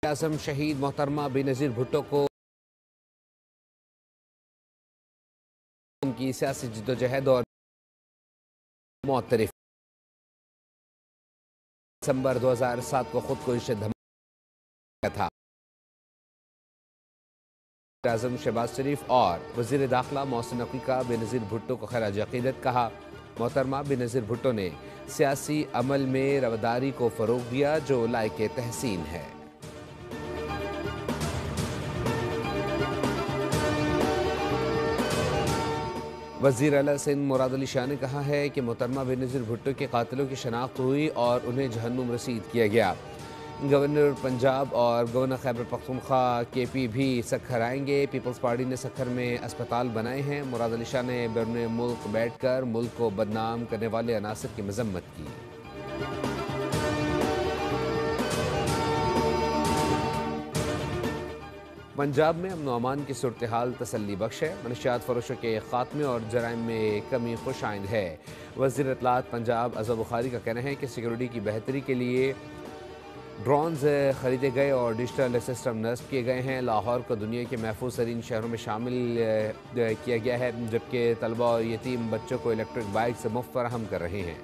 आज़म शहीद मोहतरमा बेनज़ीर भुट्टो को उनकी सियासी जिद्दोजहद और मौत दिसंबर 2007 को खुदकुश धमाका था। आज़म शहबाज शरीफ और वज़ीर दाखिला मोहसिन नकवी का बेनज़ीर भुट्टो को खराज अक़ीदत कहा। मोहतरमा बेनज़ीर भुट्टो ने सियासी अमल में रवादारी को फ़रोग़ दिया जो लायक़े तहसीन है। वज़ीर आला सिंध मुराद अली शाह ने कहा है कि मोहतरमा बेनज़ीर भुट्टो के कातिलों की शनाख्त हुई और उन्हें जहन्नुम रसीद किया गया। गवर्नर पंजाब और गवर्नर खैबर पख्तूनख्वा KP भी सक्खर आएंगे। पीपल्स पार्टी ने सक्खर में अस्पताल बनाए हैं। मुराद अली शाह ने बैरून मुल्क बैठकर मुल्क को बदनाम करने वाले अनासर की मजम्मत की। पंजाब में अमन अमान की सूरत हाल तसल्ली बख्श है। मनशियात फरोशों के खात्मे और जराइम में कमी खुश आइंद है। वज़ीर इत्तलात पंजाब अज़हर बुखारी का कहना है कि सिक्योरिटी की बेहतरी के लिए ड्रोन्स खरीदे गए और डिजिटल सिस्टम नस्ब किए गए हैं। लाहौर को दुनिया के महफूज तरीन शहरों में शामिल किया गया है, जबकि तलबा और यतीम बच्चों को इलेक्ट्रिक बाइक से मुफ्त फराहम कर रहे हैं।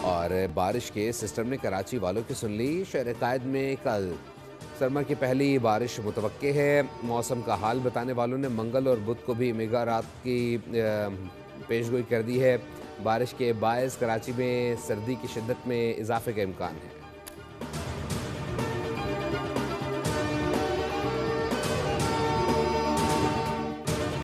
और बारिश के सिस्टम ने कराची वालों की सुन ली। शहर कायद में कल सरमा की पहली बारिश मुतवक्के है। मौसम का हाल बताने वालों ने मंगल और बुध को भी मेगा रात की पेशगोई कर दी है। बारिश के बायस कराची में सर्दी की शिद्दत में इजाफे का इम्कान है।